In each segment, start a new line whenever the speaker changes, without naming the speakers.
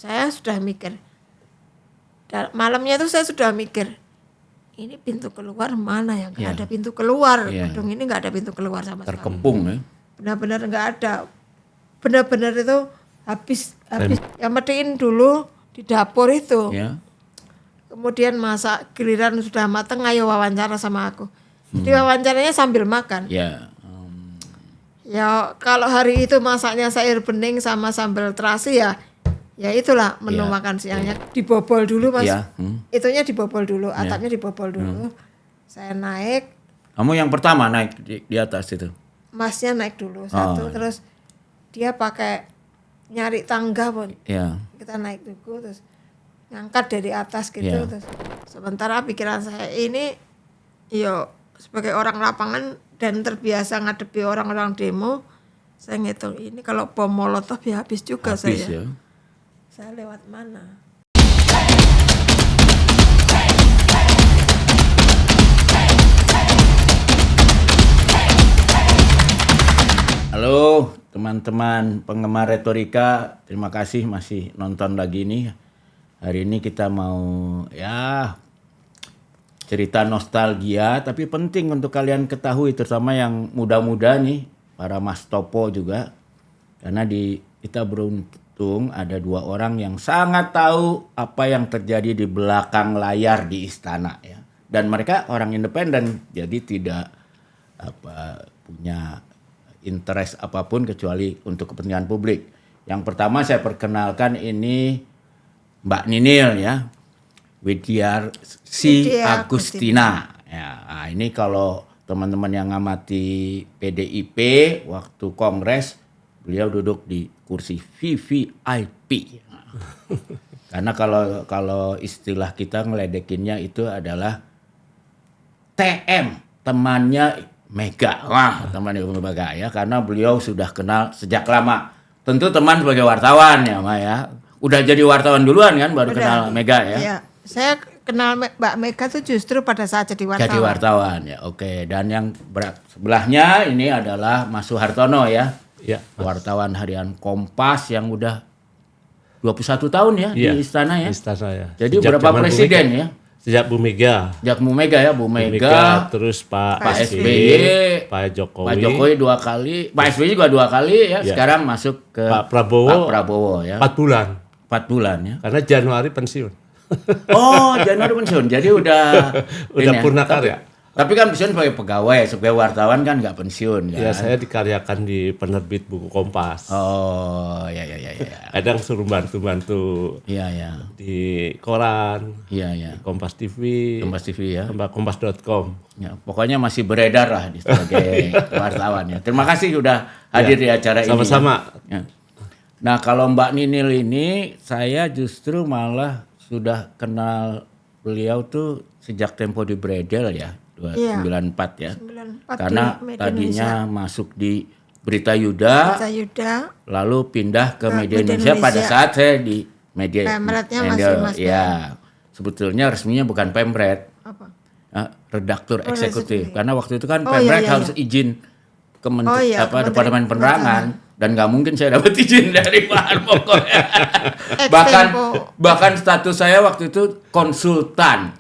saya sudah mikir. Malamnya itu saya sudah mikir, ini pintu keluar mana ya? Nggak ada pintu keluar. Gedung ini nggak ada pintu keluar sama sekali.
Terkepung ya.
Benar-benar nggak ada. Benar-benar itu habis yang matiin dulu di dapur itu.
Ya.
Kemudian masak, giliran sudah mateng, ayo wawancara sama aku. Jadi wawancaranya sambil makan.
Ya.
Ya kalau hari itu masaknya sayur bening sama sambal terasi ya itulah menu makan siangnya. Dibobol dulu Mas.
Ya.
Itunya dibobol dulu, atapnya dibobol dulu. Saya naik.
Kamu yang pertama naik di atas itu?
Masnya naik dulu satu, terus dia pakai nyari tangga pun.
Ya.
Kita naik dulu terus ngangkat dari atas gitu. Terus sementara pikiran saya ini sebagai orang lapangan dan terbiasa ngadepi orang-orang demo, saya ngitung ini kalau bom molotov ya habis juga saya.
Ya.
Saya lewat mana?
Halo teman-teman penggemar retorika, terima kasih masih nonton lagi nih. Hari ini kita mau cerita nostalgia, tapi penting untuk kalian ketahui, terutama yang muda-muda nih, para Mas Topo juga, karena kita beruntung ada 2 orang yang sangat tahu apa yang terjadi di belakang layar di istana ya, dan mereka orang independen, jadi tidak punya interest apapun kecuali untuk kepentingan publik. Yang pertama saya perkenalkan ini Mbak Ninil ya. Widyarsi Agustina. Ya, nah ini kalau teman-teman yang ngamati PDIP waktu kongres, beliau duduk di kursi VVIP. Nah, karena kalau istilah kita ngeledekinnya itu adalah TM, temannya Mega. Wah, temannya Mega ya, karena beliau sudah kenal sejak lama. Tentu teman sebagai wartawan ya, Maya. Udah jadi wartawan duluan kan, baru kenal Mega ya.
Iya. Saya kenal Mbak Mega tuh justru pada saat jadi wartawan.
Jadi wartawan ya, oke. Dan yang sebelahnya ini adalah Mas Suhartono ya.
Ya,
wartawan harian Kompas yang udah 21 tahun ya di istana ya.
Di istana ya.
Jadi berapa presiden ya?
Sejak Bu Mega.
Sejak Bu Mega ya, Bu Mega,
terus Pak
SBY,
Pak Jokowi.
Pak Jokowi 2 kali, Pak SBY juga 2 kali ya. Sekarang masuk ke
Pak Prabowo
ya.
4 bulan.
4 bulan ya.
Karena Januari pensiun.
Oh, Januari pensiun. Jadi udah
purna karya.
Tapi kan pensiun sebagai pegawai, sebagai wartawan kan nggak pensiun kan.
Ya, saya dikaryakan di penerbit buku Kompas.
Oh, ya.
Kadang suruh bantu-bantu.
Iya.
Di koran.
Iya.
Kompas TV.
Kompas TV ya.
Kompas.com.
Ya, pokoknya masih beredar lah sebagai wartawan ya. Terima kasih sudah hadir di acara ini.
Sama-sama.
Ya. Nah, kalau Mbak Ninil ini saya justru malah sudah kenal beliau tuh sejak tempo di Bredel ya, 94 ya.
94
karena tadinya masuk di Berita Yuda, lalu pindah ke Media Indonesia pada saat saya di Media
Indonesia.
Ya, sebetulnya resminya bukan Pemret.
Apa?
Redaktur eksekutif. Karena waktu itu kan Pemret harus izin ke Departemen Penerangan. Dan nggak mungkin saya dapat izin dari bahan pokok. bahkan status saya waktu itu konsultan,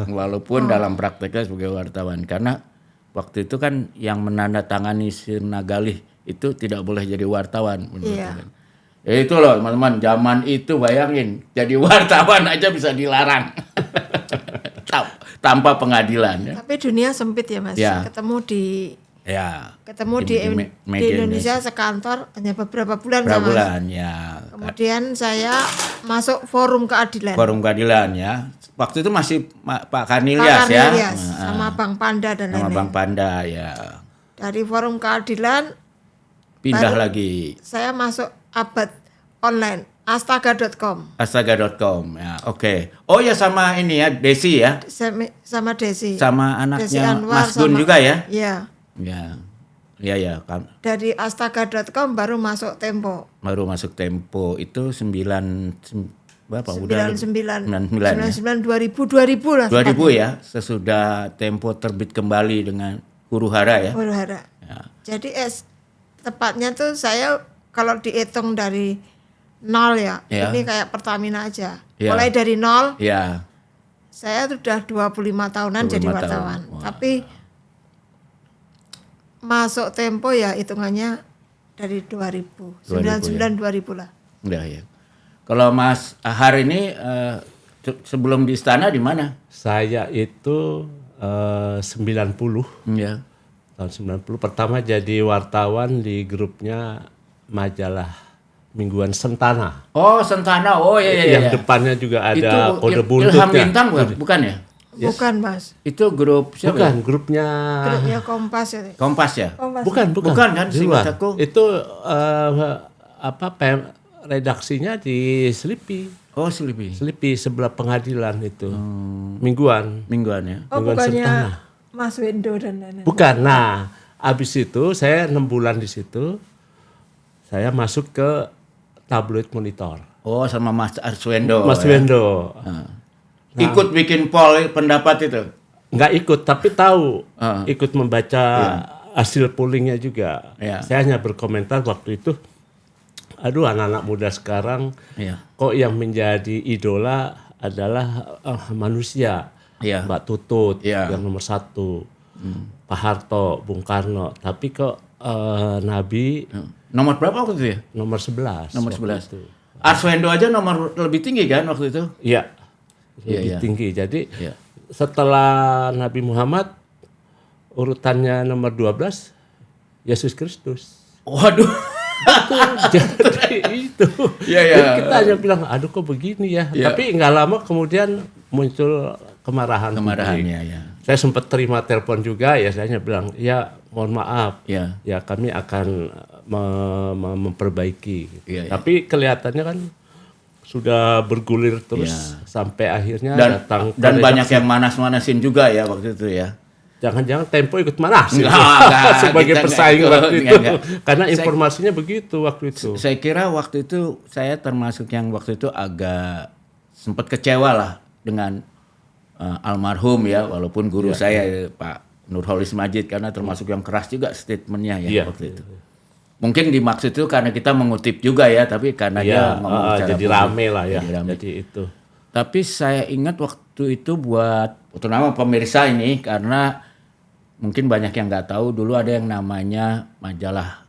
walaupun dalam prakteknya sebagai wartawan. Karena waktu itu kan yang menandatangani Sirna Galih itu tidak boleh jadi wartawan.
Iya.
Ya itu loh teman-teman, zaman itu bayangin jadi wartawan aja bisa dilarang tanpa pengadilan. Ya.
Tapi dunia sempit ya Mas.
Ya.
Ketemu di Indonesia sekantor hanya beberapa bulan.
Ya.
Kemudian saya masuk Forum Keadilan.
Forum Keadilan ya. Waktu itu masih Pak Karnilias ya.
Sama Bang Panda dan lain-lain.
Sama Bang Panda ya.
Dari Forum Keadilan
pindah lagi.
Saya masuk Abad Online, astaga.com.
Astaga.com ya. Oke. Oh ya sama ini ya, Desi ya.
Sama Desi.
Sama anaknya
Desi Anwar,
Mas Gun juga ya.
Iya.
Ya.
Dari astaga.com baru masuk Tempo.
Baru masuk Tempo itu 2000
lah.
2000 ya, sesudah Tempo terbit kembali dengan Huru Hara ya.
Huru Hara. Ya. Jadi tepatnya tuh saya kalau dihitung dari nol ya.
Ya.
Ini kayak Pertamina aja.
Ya.
Mulai dari nol,
Ya.
saya sudah 25 tahunan
25
jadi
tahun.
wartawan.
Wah.
Tapi masuk Tempo ya hitungannya dari 2000, 99 2000 lah.
Ya. Kalau Mas Ahar ini sebelum di istana di mana?
Saya itu 90,
Ya.
tahun 90. Pertama jadi wartawan di grupnya majalah Mingguan Sentana.
Oh, Sentana. Oh iya.
Yang depannya juga ada
Itu
kode
Ilham
buntutnya.
Bintang bukan ya?
Bukan, Mas.
Itu grup siapa?
Bukan,
ya?
grupnya
Grupnya Kompas ya.
Kompas ya?
Kompas.
bukan
Bukan kan,
di luar.
seingat aku.
Itu redaksinya di Selipi.
Oh, Selipi.
Selipi sebelah pengadilan itu. Mingguan.
Mingguan ya.
Oh,
Mingguan
bukannya
Sentana.
Mas Wendo dan lain-lain.
Bukan. Nah, habis itu saya 6 bulan di situ. Saya masuk ke tabloid Monitor.
Oh, sama Mas Arswendo.
Mas
ya.
Wendo.
Ikut bikin poll pendapat itu.
Nggak ikut, tapi tahu.
Ah.
Ikut membaca hasil pollingnya juga.
Iya.
Saya hanya berkomentar waktu itu, aduh anak-anak muda sekarang
Iya.
kok yang menjadi idola adalah manusia.
Iya.
Mbak Tutut
Iya.
yang nomor 1. Pak Harto, Bung Karno. Tapi kok Nabi
Nomor berapa waktu itu ya?
nomor 11.
Nomor
waktu
11.
itu.
Arswendo aja nomor lebih tinggi kan waktu itu?
Iya.
Iya,
Lebih
iya.
tinggi. Jadi
Iya.
setelah Nabi Muhammad urutannya nomor 12 Yesus Kristus.
Waduh.
Jadi itu.
Iya, iya.
Jadi kita hanya bilang, aduh kok begini ya.
Iya.
Tapi nggak lama kemudian muncul kemarahan.
Kemarahannya
publik.
ya.
Saya sempat terima telepon juga ya, saya hanya bilang, ya mohon maaf.
Ya.
Ya kami akan memperbaiki.
Iya, iya.
Tapi kelihatannya kan sudah bergulir terus
Iya.
sampai akhirnya
Dan
datang ke
banyak
redaksi.
yang manas-manasin juga ya waktu itu ya.
Jangan-jangan Tempo ikut manas
Enggak,
sebagai
kita enggak
pesaing
ikut.
waktu itu.
Enggak.
Karena informasinya begitu waktu itu.
Saya kira waktu itu saya termasuk yang waktu itu agak sempat kecewa lah dengan almarhum ya, walaupun guru saya Pak Nurholis Majid, karena termasuk yang keras juga statementnya ya
Iya.
waktu itu. Mungkin dimaksud itu karena kita mengutip juga ya, tapi karena dia
Iya,
ngomong secara
jadi
publik.
rame lah ya.
Jadi rame.
Jadi itu.
Tapi saya ingat waktu itu buat terutama pemirsa ini, karena mungkin banyak yang nggak tahu dulu ada yang namanya majalah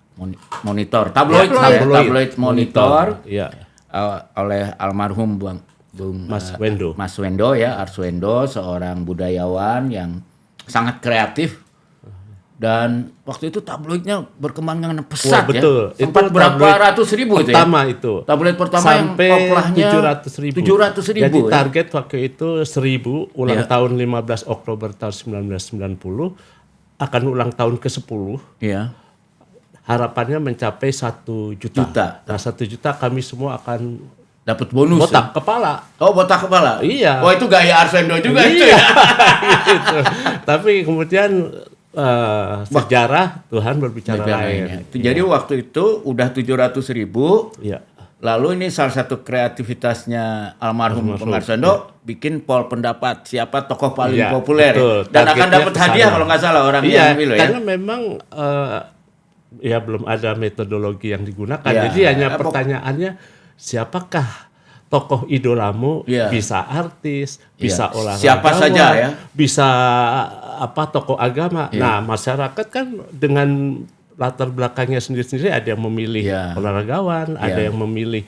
Monitor, tabloid, tabloid Monitor,
Iya.
oleh almarhum Bung
Mas Wendo.
Mas Wendo ya, Arswendo, seorang budayawan yang sangat kreatif. Dan waktu itu tabloidnya berkembang dengan pesat.
Wah, betul.
Ya. Sempat
Itu
berapa
tabloid
ratus ribu itu ya.
Pertama itu.
Tabloid pertama
Sampai
yang oplahnya
700.000.
700.000
Jadi
ya.
target waktu itu 1.000 ulang
Iya.
tahun 15 Oktober tahun 1990 akan ulang tahun ke-10.
Iya.
Harapannya mencapai 1 juta.
Juta.
Nah, 1 juta kami semua akan
Dapat bonus.
botak
Ya.
kepala.
Oh, botak kepala.
Iya.
Oh, itu gaya Arswendo juga itu
Iya.
ya.
Gitu. Tapi kemudian sejarah Tuhan berbicara lain.
Jadi waktu itu udah 700.000.
Iya.
Lalu ini salah satu kreativitasnya almarhum Bung Arswendo bikin poll pendapat siapa tokoh paling
Iya,
populer.
betul.
Dan akan
Targetnya
dapat
ke
hadiah
sana.
kalau nggak salah orang
Iya,
yang milu ya.
karena memang ya belum ada metodologi yang digunakan.
Iya.
Jadi hanya pertanyaannya siapakah tokoh idolamu?
Iya.
Bisa artis, bisa
Iya.
olahraga,
Siapa saja ya.
bisa tokoh agama.
Iya.
Nah, masyarakat kan dengan latar belakangnya sendiri-sendiri, ada yang memilih
Iya.
olahragawan, ada
Iya.
yang memilih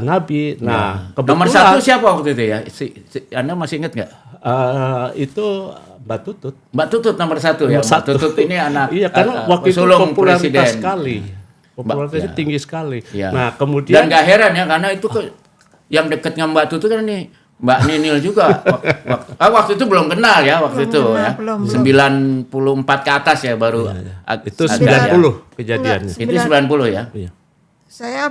nabi. Nah,
Nomor
kebetulan
1 siapa waktu itu ya? Anda masih ingat nggak?
itu Mbak Tutut.
Mbak Tutut nomor 1 ya.
Nomor
Mbak
1.
Tutut ini anak
Iya, karena waktu itu
sulung
popularitas
presiden.
sekali. Popularitasnya
ya.
tinggi sekali.
Iya.
Nah,
Dan
kemudian
nggak heran ya, karena itu yang deket dengan Mbak Tutut kan nih Mbak Ninil juga. Waktu itu belum kenal ya waktu
Belum
itu
kenal,
ya.
belum.
94 ke atas ya baru.
itu
ada
90
ya.
kejadiannya.
Enggak,
Itu 90 ya.
Iya.
Saya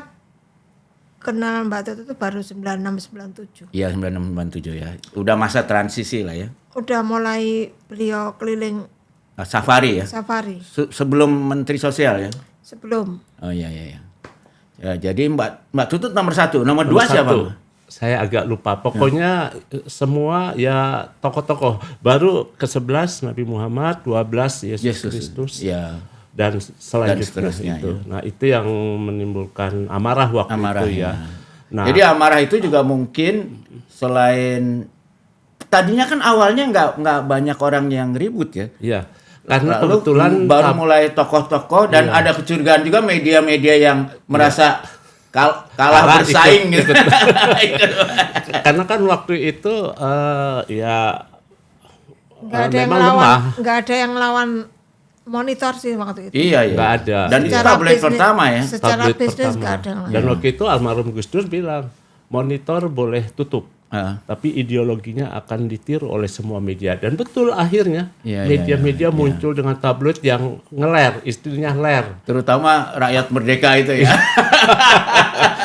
kenal Mbak Tutut itu baru 96 97.
Iya 96 97 ya. Udah masa transisi lah ya.
Udah mulai beliau keliling
Safari ya.
safari
Sebelum Menteri Sosial ya.
sebelum.
Oh iya iya. Ya, jadi Mbak Tutut nomor 1, nomor 2
Nomor
siapa?
1. Saya agak lupa. Pokoknya semua ya tokoh-tokoh. Baru ke-11 Nabi Muhammad, 12 Yesus Kristus.
Ya.
dan selanjutnya
seterusnya,
itu. Nah, itu yang menimbulkan amarah waktu itu ya. Nah,
Jadi amarah itu juga mungkin selain tadinya kan awalnya nggak banyak orang yang ribut ya.
iya. Karena
Lalu
kebetulan
baru mulai tokoh-tokoh dan ada kecurigaan juga media-media yang merasa kalah bersaing gitu.
karena kan waktu itu ya memang lemah.
nggak ada yang lawan monitor sih waktu itu.
Iya, iya.
Nggak ada.
Dan itu tablet pertama ya.
Secara
Tablet
bisnis
pertama.
nggak ada yang lawan.
Dan waktu itu almarhum Gus Dur bilang monitor boleh tutup, tapi ideologinya akan ditiru oleh semua media. Dan betul akhirnya media-media muncul dengan tablet yang ngeler, istilahnya ler.
Terutama rakyat merdeka itu ya.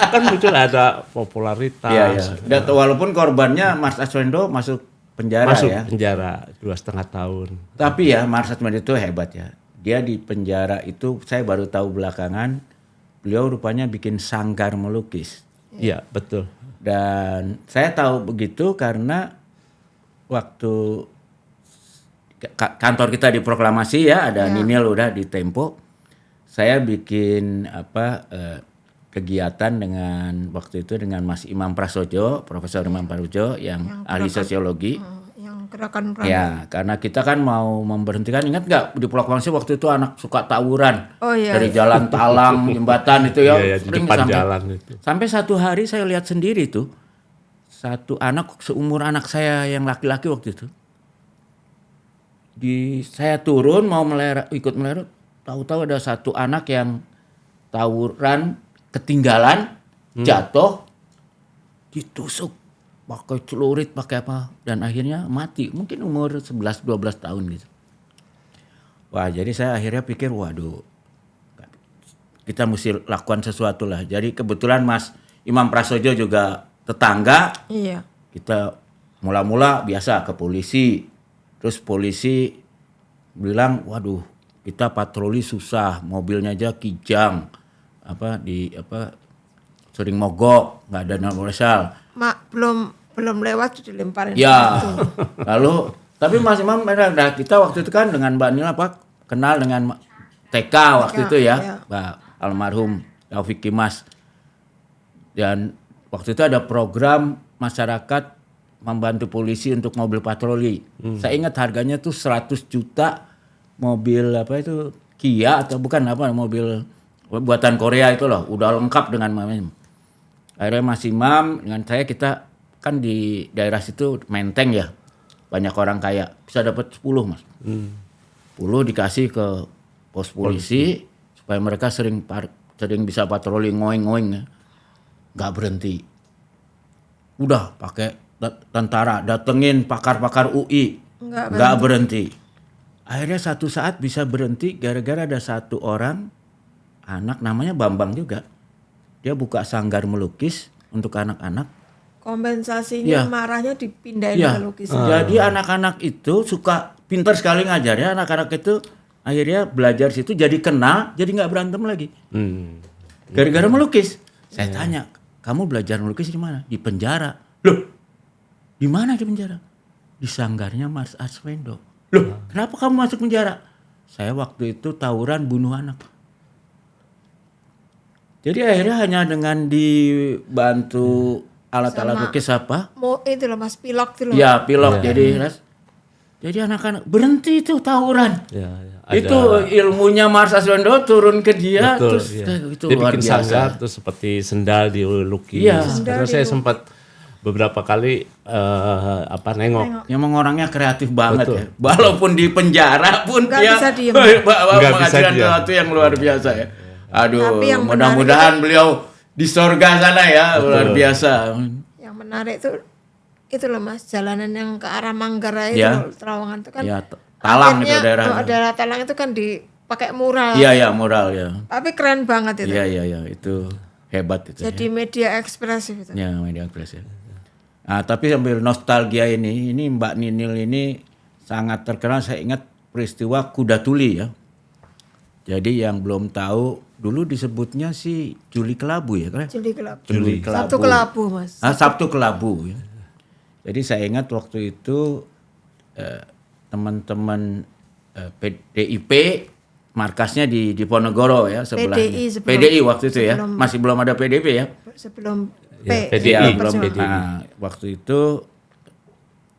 Kan muncul ada popularitas.
Iya, iya. Dan walaupun korbannya Mas Arswendo masuk penjara
Masuk
ya.
penjara 2,5 tahun.
Tapi ya Mas Arswendo itu hebat ya. Dia di penjara itu saya baru tahu belakangan beliau rupanya bikin sanggar melukis.
Iya, betul.
Dan saya tahu begitu karena waktu kantor kita diproklamasi ya, ada Ninil udah di Tempo. Saya bikin kegiatan dengan waktu itu dengan Mas Imam Prasojo, Profesor Imam Prasojo yang ahli sosiologi.
Yang gerakan Pramuka.
Ya, karena kita kan mau memberhentikan, ingat nggak di proklamasi waktu itu anak suka tawuran dari jalan talang, jembatan itu ya,
Iya, di depan jalan itu.
Sampai satu hari saya lihat sendiri tuh, satu anak seumur anak saya yang laki-laki waktu itu, saya turun mau ikut meleret, tahu-tahu ada satu anak yang tawuran ketinggalan, jatuh, ditusuk. Pakai celurit, pakai apa, dan akhirnya mati. Mungkin umur 11-12 tahun gitu. Wah, jadi saya akhirnya pikir, waduh, kita mesti lakukan sesuatu lah. Jadi kebetulan Mas Imam Prasojo juga tetangga.
Iya.
Kita mula-mula biasa ke polisi. Terus polisi bilang, waduh, kita patroli susah, mobilnya aja kijang, sering mogok, nggak ada universal.
Belum lewat sudah dilemparin.
Ya, lalu tapi Mas Imam kita waktu itu kan dengan Mbak Nila kenal dengan TK waktu itu ya, Mbak almarhum Taufik Kimas. Dan waktu itu ada program masyarakat membantu polisi untuk mobil patroli. Saya ingat harganya tuh 100 juta mobil Kia atau bukan mobil buatan Korea itu loh, udah lengkap dengan akhirnya Mas Imam dengan saya kita kan di daerah situ Menteng ya, banyak orang kaya, bisa dapat 10 Mas. 10 dikasih ke pos polisi supaya mereka sering bisa patroli ngoing-ngoing ya. Nggak berhenti. Udah pakai tentara, datengin pakar-pakar UI, nggak berhenti. Akhirnya satu saat bisa berhenti gara-gara ada satu orang, anak namanya Bambang juga. Dia buka sanggar melukis untuk anak-anak.
Kompensasinya marahnya dipindahin ke lukisan.
Jadi anak-anak itu suka pintar sekali ngajarnya. Anak-anak itu akhirnya belajar situ jadi kenal, jadi nggak berantem lagi. Gara-gara melukis. Saya tanya, kamu belajar melukis di mana? Di penjara. Loh, di mana di penjara? Di sanggarnya Mas Arswendo. Loh, kenapa kamu masuk penjara? Saya waktu itu tawuran bunuh anak. Jadi akhirnya hanya dengan dibantu alat-alat lukis
itu loh Mas, pilok itu loh.
Ya, pilok. Jadi anak-anak berhenti itu tawuran. Itu ilmunya Mas Arswendo turun ke dia.
Betul,
terus itu
dia
luar
bikin
biasa.
sanggar terus seperti sendal dilukis.
Iya.
Karena saya sempat beberapa kali nengok.
Memang orangnya kreatif banget ya. Walaupun di penjara pun
Nggak
dia
bisa diem.
menghasilkan sesuatu yang luar biasa ya. Aduh, mudah-mudahan beliau di sorga sana ya. Betul. Luar biasa.
Yang menarik itu loh Mas, jalanan yang ke arah Manggarai itu Terowongan itu kan.
Ya, Talang itu daerah.
Daerah Talang itu kan dipakai mural.
Iya, mural ya.
Tapi keren banget itu.
Iya, itu hebat itu.
Jadi media ekspresif itu.
Ya, media ekspresif. Nah, tapi sambil nostalgia ini Mbak Ninil ini sangat terkenal. Saya ingat peristiwa Kuda Tuli ya. Jadi yang belum tahu, dulu disebutnya sih Juli Kelabu ya kan?
Juli Kelabu.
Sabtu
Kelabu Mas.
Sabtu Kelabu. Ya. Jadi saya ingat waktu itu teman-teman PDIP markasnya di Ponorogo ya sebelahnya.
PDI
PDI waktu itu ya. Masih belum ada PDP ya.
Sebelum
PDI belum PDI.
Nah, waktu itu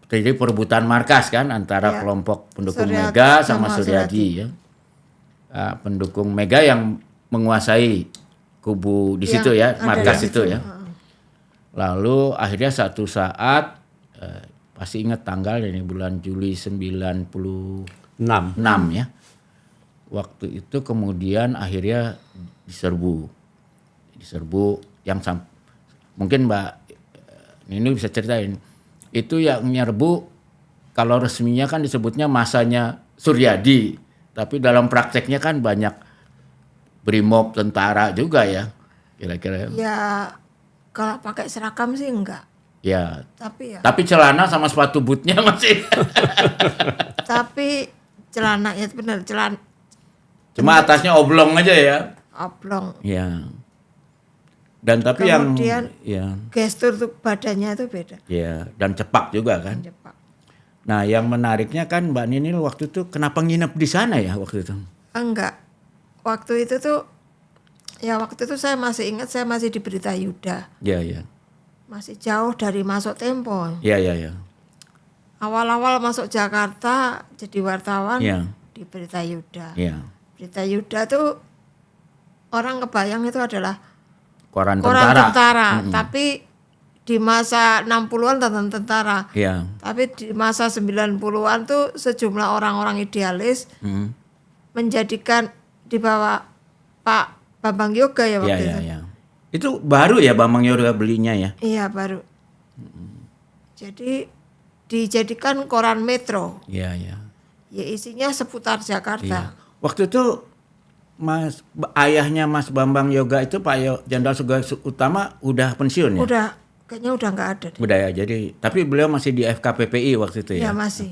terjadi perebutan markas kan antara kelompok pendukung Mega sama Suryadi ya. Pendukung Mega yang menguasai kubu di situ ya, markas itu ya. Lalu akhirnya satu saat pasti ingat tanggal ini bulan Juli 96 ya. Waktu itu kemudian akhirnya diserbu yang mungkin Mbak ini bisa ceritain. Itu yang nyerbu kalau resminya kan disebutnya masanya Suryadi, tapi dalam prakteknya kan banyak brimob tentara juga ya, kira-kira.
Ya kalau pakai seragam sih enggak.
Ya.
Tapi
celana sama sepatu bootnya masih.
Tapi celana ya benar celana.
Cuma atasnya oblong aja ya.
Oblong.
Ya. Dan tapi
kemudian
ya.
Gestur tuh badannya itu beda.
Ya, dan cepak juga kan.
Cepak.
Nah, yang menariknya kan Mbak Ninil waktu itu kenapa nginep di sana ya waktu itu?
Enggak. Waktu itu saya masih ingat saya masih di Berita Yuda.
Iya.
Masih jauh dari masuk Tempo.
Iya.
Awal-awal masuk Jakarta jadi wartawan di Berita Yuda.
Iya.
Berita Yuda tuh orang kebayang itu adalah
koran
tentara. Tapi di masa 60-an tentara.
Iya.
Tapi di masa 90-an tuh sejumlah orang-orang idealis menjadikan di bawah Pak Bambang Yoga ya waktu itu.
Iya. Itu baru ya Bambang Yoga belinya ya?
Iya baru. Jadi dijadikan koran Metro.
Iya.
Ya isinya seputar Jakarta.
Iya. Waktu itu ayahnya Mas Bambang Yoga itu Pak Jenderal Sugeng Utama udah pensiun ya?
Kayaknya udah nggak ada.
Udah ya. Jadi tapi beliau masih di FKPPI waktu itu ya?
Ya masih.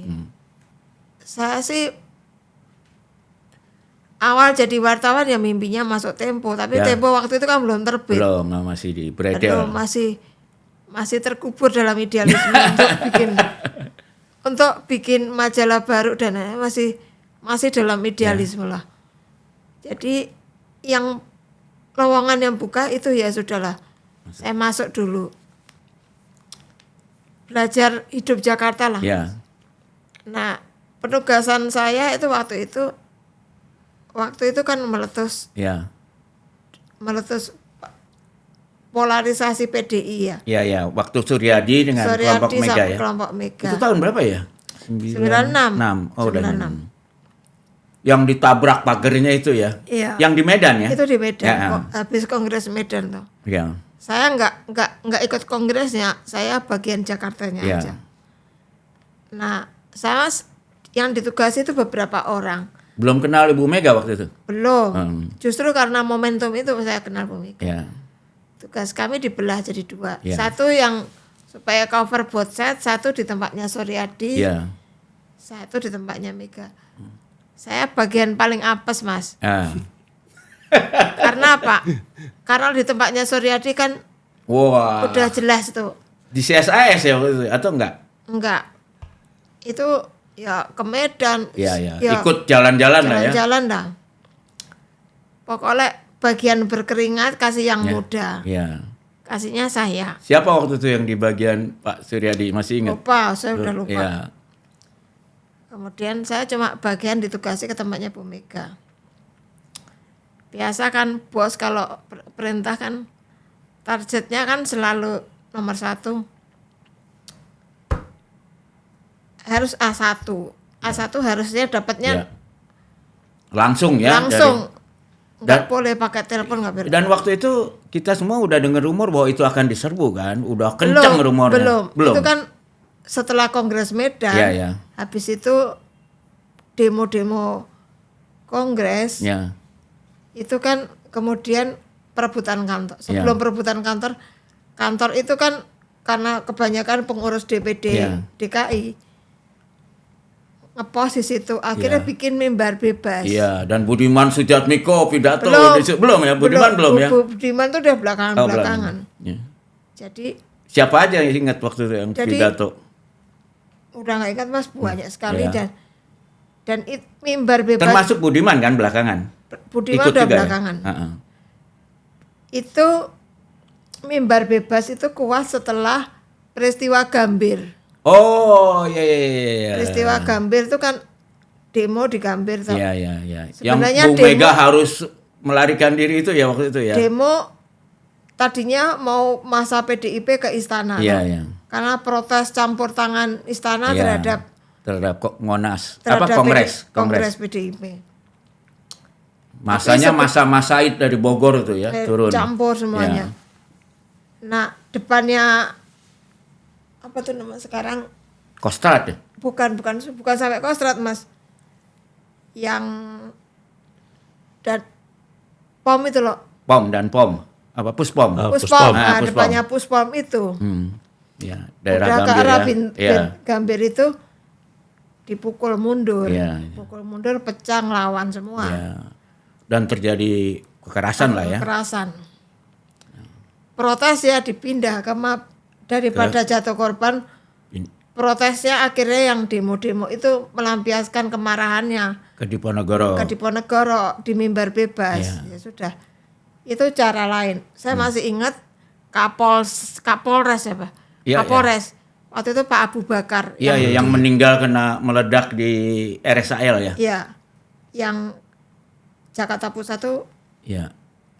Saya sih awal jadi wartawan ya mimpinya masuk Tempo, tapi Tempo waktu itu kan belum terbit.
Belum, masih di beredar.
Masih terkubur dalam idealisme untuk bikin majalah baru dan masih dalam idealisme lah. Jadi yang lowongan yang buka itu ya sudahlah. Saya masuk dulu. Belajar hidup Jakarta lah.
Ya.
Nah, penugasan saya itu waktu itu kan meletus polarisasi PDI ya.
Iya. Waktu Suryadi dengan kelompok Mega ya.
Kelompok Mega.
Itu tahun berapa ya?
96.
Oh, 96. Yang ditabrak pagernya itu ya.
Iya.
Yang di Medan ya.
Itu di Medan.
Ya.
Habis Kongres Medan tuh.
Iya.
Saya enggak ikut kongresnya, saya bagian Jakartanya aja. Nah, saya yang ditugasi itu beberapa orang.
Belum kenal Ibu Mega waktu itu?
Belum. Justru karena momentum itu saya kenal Bu Mega.
Ya.
Tugas kami dibelah jadi dua.
Ya.
Satu yang supaya cover both side, satu di tempatnya Suryadi, satu di tempatnya Mega. Saya bagian paling apes, Mas. Karena apa? Karena di tempatnya Suryadi kan udah jelas tuh.
Di CSIS ya waktu itu atau enggak?
Enggak. Itu ya ke Medan.
Ya. Ikut jalan-jalan lah ya.
Jalan-jalan dah. Pokoknya bagian berkeringat kasih yang muda.
Iya.
Kasihnya saya.
Siapa waktu itu yang di bagian Pak Suryadi? Masih ingat?
Lupa, saya udah lupa.
Iya.
Kemudian saya cuma bagian ditugasi ke tempatnya Bu Mega. Biasa kan bos kalau perintah kan targetnya kan selalu nomor 1. Harus A1. A1 harusnya dapatnya
langsung ya.
Nggak boleh pakai telepon, nggak boleh.
Dan waktu itu kita semua udah dengar rumor bahwa itu akan diserbu kan, udah kencang rumornya.
Belum. Itu kan setelah Kongres Medan. Habis itu demo-demo Kongres. Itu kan kemudian perebutan kantor. Sebelum perebutan kantor itu kan karena kebanyakan pengurus DPD DKI ngepost di situ, akhirnya bikin mimbar bebas.
Iya, dan Budiman Sujatmiko pidato belum ya? Budiman belum ya?
Budiman tuh udah belakangan. Jadi
siapa aja yang ingat waktu itu yang pidato?
Udah nggak ingat Mas, banyak sekali Dan mimbar bebas.
Termasuk Budiman kan belakangan.
Budiman
Ikut
udah
juga
belakangan.
Ya?
Itu mimbar bebas itu kuat setelah peristiwa Gambir.
Oh, iya.
Peristiwa Gambir itu kan demo di Gambir.
Iya.
Sebenarnya
yang Bu Mega harus melarikan diri itu ya waktu itu ya.
Demo tadinya mau masa PDIP ke istana.
Iya.
Karena protes campur tangan istana terhadap
Monas.
Kongres PDIP.
Masanya masa Said dari Bogor itu ya, turun.
Campur semuanya.
Ya.
Nah, depannya apa tuh nama sekarang?
Kostrad ya?
Bukan sampai Kostrad, Mas. Yang dan POM itu loh.
POM dan POM. Apa Puspom?
Puspom. Nah, depannya Puspom itu.
Ya, daerah
udah
Gambir
ke arah
ya.
Gambir itu dipukul mundur.
Ya.
Pukul mundur, pecah, ngelawan semua.
Ya. Dan terjadi kekerasan lah ya.
Kekerasan. Protes ya dipindah ke daripada jatuh korban. Protesnya akhirnya yang demo-demo itu melampiaskan kemarahannya
ke Diponegoro
di mimbar bebas. Ya sudah. Itu cara lain. Saya masih ingat Kapolres ya Pak. Kapolres. Waktu itu Pak Abu Bakar.
Iya, yang meninggal kena meledak di RSAL ya.
Iya. Yang Jakarta Pusat itu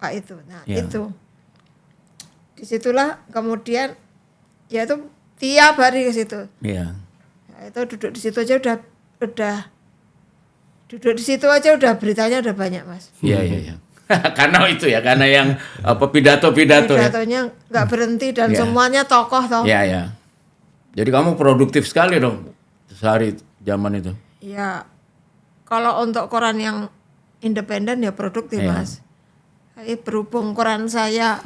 Pak itu. Nah, itu. Disitulah kemudian ya itu tiap hari ke situ.
Iya.
Nah, itu duduk di situ aja udah duduk di situ aja udah beritanya udah banyak, Mas.
Iya. Karena itu ya, karena yang pidato-pidato
Pidatonya nggak berhenti dan semuanya tokoh toh.
Iya. Jadi kamu produktif sekali dong sehari zaman itu.
Iya. Kalau untuk koran yang independen ya produktif, Mas. Tapi berhubung koran saya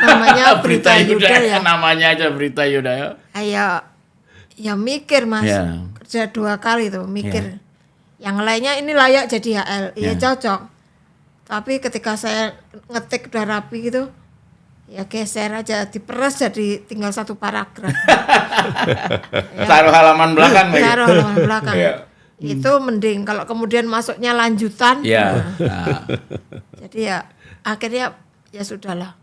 namanya Berita Yuda ya.
Namanya aja Berita Yuda ya.
Ya mikir, Mas. Kerja 2 kali tuh mikir. Yang lainnya ini layak jadi HL. Iya cocok. Tapi ketika saya ngetik udah rapi gitu, ya geser aja, diperes jadi tinggal 1 paragraf.
Taruh halaman belakang lagi.
Taruh halaman belakang. Itu mending kalau kemudian masuknya lanjutan. Jadi ya akhirnya ya sudahlah.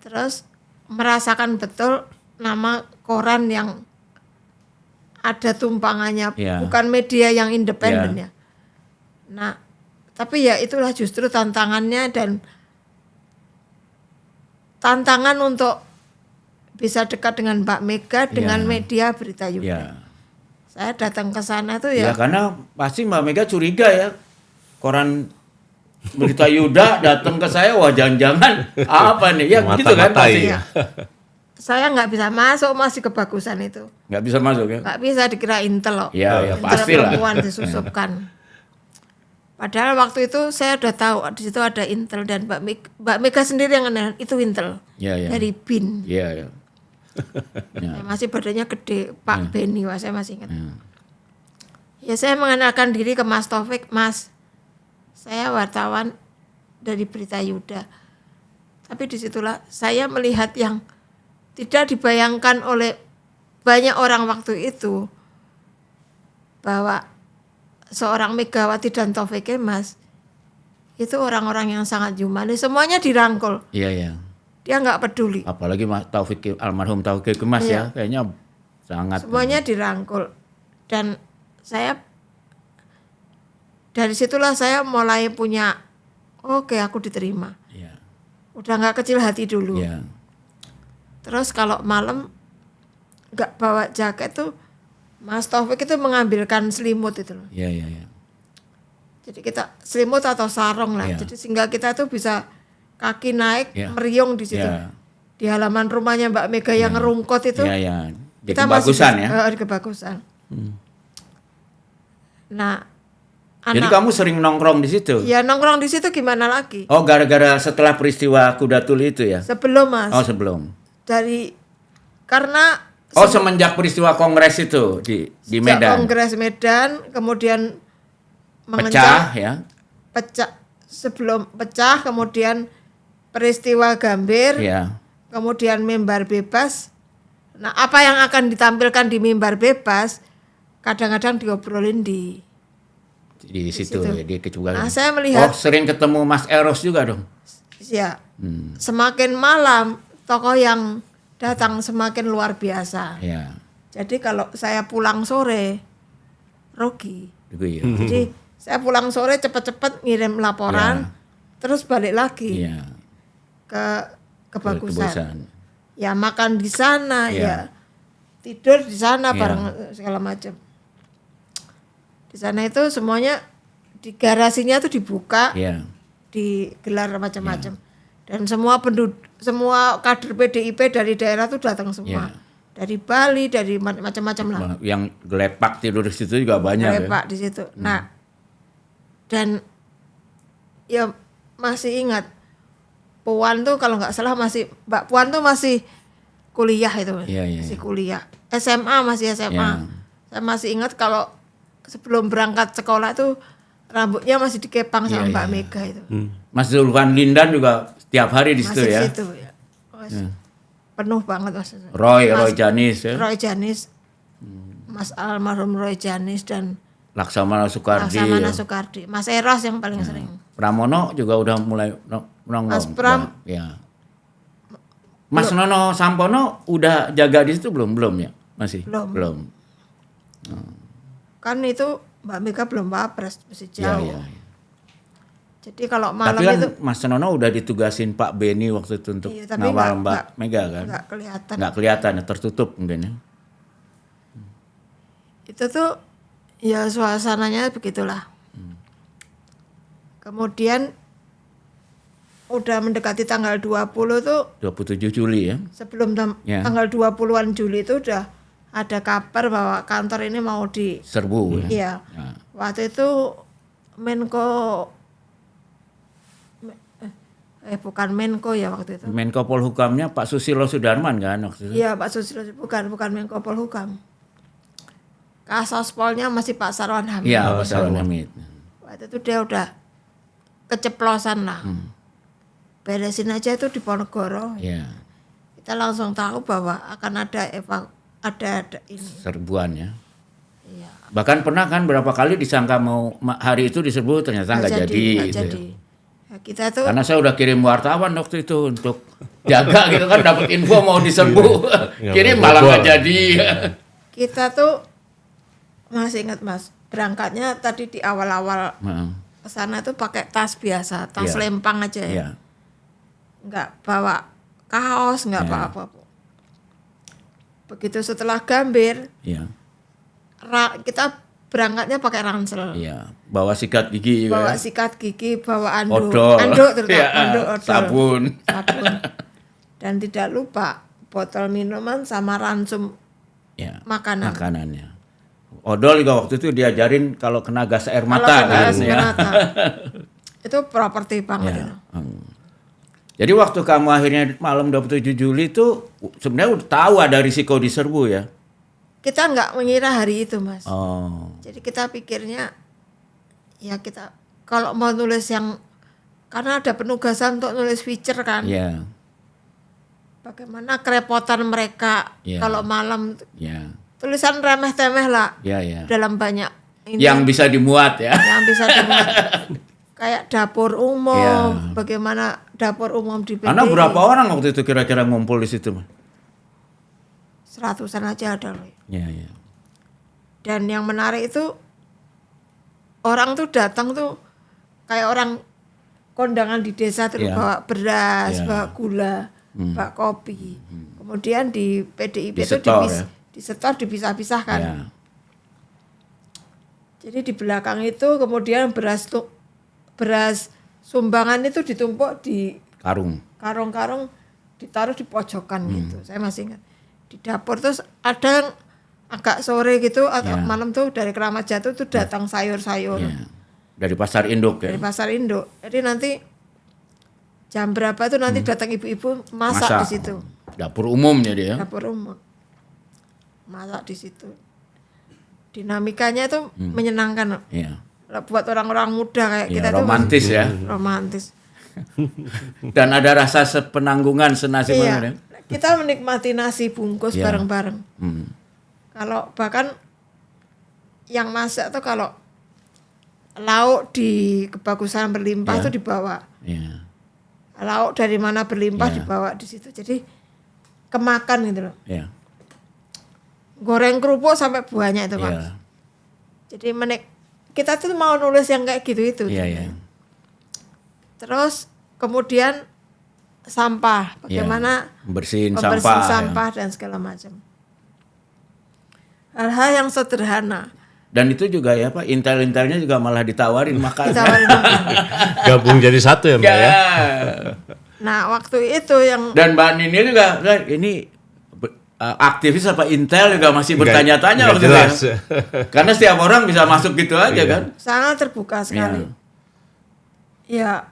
Terus merasakan betul nama koran yang ada tumpangannya, bukan media yang independen ya. Nah, tapi ya itulah justru tantangannya dan tantangan untuk bisa dekat dengan Mbak Mega dengan media Berita Yuda. Saya datang ke sana tuh ya.
Ya karena pasti Mbak Mega curiga ya. Koran Berita Yuda datang ke saya, wah jangan-jangan apa nih? Ya gitu kan pasti.
Ya. Saya nggak bisa masuk, masih kebagusan itu.
Nggak bisa masuk ya?
Nggak bisa, dikira Intel loh.
Ya pastilah.
Perempuan disusupkan. Padahal waktu itu saya udah tahu di situ ada Intel dan Mbak Mega sendiri yang kenal itu Intel dari BIN.
Iya.
Masih badannya gede, Pak Beni, saya masih ingat. Ya saya mengenalkan diri ke Mas Taufik, Mas, saya wartawan dari Berita Yuda. Tapi disitulah saya melihat yang tidak dibayangkan oleh banyak orang waktu itu bahwa seorang Megawati dan Taufik Kemas itu orang-orang yang sangat humanis, semuanya dirangkul.
Iya.
Dia nggak peduli.
Apalagi almarhum Taufik Kemas ya, kayaknya sangat.
Semuanya dirangkul. Dan saya dari situlah saya mulai punya, oke, aku diterima.
Iya.
Udah nggak kecil hati dulu.
Iya.
Terus kalau malam nggak bawa jaket tuh, Mas Taufik itu mengambilkan selimut itu loh.
Iya.
Jadi kita selimut atau sarung lah. Jadi sehingga kita tuh bisa kaki naik meriung di situ. Di halaman rumahnya Mbak Mega yang ngerungkot itu.
Iya. Di
Kita
Kebagusan
masih di Kebagusan. Nah,
jadi kamu sering nongkrong di situ?
Ya nongkrong di situ gimana lagi?
Oh, gara-gara setelah peristiwa Kuda Tuli itu ya?
Sebelum, Mas.
Oh, sebelum.
Karena
semenjak peristiwa Kongres itu di Medan.
Kongres Medan, kemudian
pecah ya.
Sebelum pecah, kemudian peristiwa Gambir, kemudian mimbar bebas. Nah, apa yang akan ditampilkan di mimbar bebas kadang-kadang diobrolin di
di situ ya, di Kecugala.
Nah, saya melihat
sering ketemu Mas Eros juga dong.
Ya, semakin malam tokoh yang datang semakin luar biasa.
Ya.
Jadi kalau saya pulang sore rugi.
Ya.
Jadi saya pulang sore cepet-cepet ngirim laporan, terus balik lagi ke kebagusan. Ya makan di sana, ya tidur di sana bareng segala macam. Di sana itu semuanya di garasinya tuh dibuka, digelar macam-macam. Dan semua semua kader PDIP dari daerah tuh datang semua. Dari Bali, dari macam-macam lah.
Yang gelepak tidur di situ juga banyak.
Gelepak di situ. Nah, dan ya masih ingat Puan tuh kalau nggak salah Mbak Puan tuh masih kuliah itu, masih kuliah. SMA masih SMA. Saya masih ingat kalau sebelum berangkat sekolah tuh rambutnya masih dikepang sama Mbak Mega itu.
Mas Zulfan Lindan juga setiap hari di situ ya.
Masih di situ ya. Penuh banget Mas.
Roy Janis ya.
Roy Janis. Mas almarhum Roy Janis dan
Laksamana
Soekardi. Mas Eros yang paling sering.
Pramono juga udah mulai nongol.
Mas Pram.
Ya. Mas Nono Sampono udah jaga di situ belum ya? Masih? Belum.
Kan itu Mbak Mega belum wapres, masih jauh.
Ya.
Jadi kalau malam
tapi kan
itu
Mas Nono udah ditugasin Pak Beni waktu itu untuk ngawal Mbak Mega kan? Nggak kelihatan, tertutup mungkin ya.
Itu tuh ya suasananya begitulah. Kemudian udah mendekati tanggal 20 tuh
27 Juli ya.
Sebelum tanggal 20-an Juli itu udah ada kabar bahwa kantor ini mau
diserbu
ya. Waktu itu bukan Menko ya waktu itu.
Menko Polhukamnya Pak Susilo Sudarman kan waktu itu.
Iya, Pak Susilo bukan Menko Polhukam. Kasospolnya masih Pak Sarwan Hamid.
Iya, Pak Sarwan Hamid.
Waktu itu dia udah keceplosan lah. Beresin aja itu di Ponorogo.
Iya.
Kita langsung tahu bahwa akan ada ini.
Serbuan ya.
Iya.
Bahkan pernah kan berapa kali disangka mau hari itu diserbu ternyata nggak jadi.
Gitu. Ya, kita tuh
karena saya udah kirim wartawan waktu itu untuk jaga gitu kan dapat info mau diserbu. Kirim malah nggak jadi.
Kita tuh masih ingat Mas, berangkatnya tadi di awal-awal kesana tuh pakai tas biasa, tas lempang aja ya. Nggak bawa kaos, nggak bawa apa-apa. Begitu setelah Gambir, kita berangkatnya pakai ransel.
Iya, bawa sikat gigi juga.
Bawa sikat gigi, bawa anduk.
Odol.
Anduk terutama, anduk, odol.
Sabun.
Dan tidak lupa botol minuman sama ransum
makanannya. Odol juga waktu itu diajarin kalau kena gas air mata kan ya.
Itu properti banget.
Jadi waktu kamu akhirnya malam 27 Juli itu sebenarnya udah tahu ada risiko diserbu ya?
Kita nggak mengira hari itu Mas.
Jadi
kita pikirnya ya kita kalau mau nulis yang karena ada penugasan untuk nulis feature kan.
Iya.
Bagaimana kerepotan mereka kalau malam. Tulisan remeh-temeh lah. Dalam banyak ini.
Yang bisa dimuat ya.
Yang bisa dimuat. Kayak dapur umum, bagaimana dapur umum di PDI.
Karena berapa orang waktu itu kira-kira ngumpul di situ, Mas?
100-an aja ada loh.
Iya.
Dan yang menarik itu orang tuh datang tuh kayak orang kondangan di desa tuh bawa beras, bawa gula, bawa kopi. Kemudian di PDIP itu disetor dipisah-pisah kan. Jadi di belakang itu kemudian beras sumbangan itu ditumpuk di karung-karung ditaruh di pojokan gitu. Saya masih ingat. Di dapur terus ada yang agak sore gitu atau malam tuh dari Keramat Jati tuh datang sayur-sayur.
Dari pasar induk ya.
Dari pasar induk. Jadi nanti jam berapa tuh nanti datang ibu-ibu masak di situ.
Dapur umumnya dia.
Dapur umum. Masak di situ. Dinamikanya tuh menyenangkan. Buat orang-orang muda kayak kita
romantis
tuh
ya.
Romantis.
Dan ada rasa sepenanggungan senasib ya.
Kita menikmati nasi bungkus bareng-bareng. Kalau bahkan yang masak tuh kalau lauk di kebagusan berlimpah itu dibawa.
Ya.
Lauk dari mana berlimpah dibawa di situ. Jadi kemakan gitu loh.
Ya.
Goreng kerupuk sampai banyak itu Pak.
Ya.
Jadi kita tuh mau nulis yang kayak gitu itu.
Iya, iya.
Terus kemudian sampah, bagaimana
membersihin
sampah dan segala macam. Hal-hal yang sederhana.
Dan itu juga ya Pak, intel-intelnya juga malah ditawarin makan.
Gabung jadi satu ya Mbak ya.
Nah waktu itu yang
dan Mbak Nini juga ini aktivis apa intel juga masih bertanya-tanya waktu itu ya. Karena setiap orang bisa masuk gitu aja kan.
Sangat terbuka sekali. Ya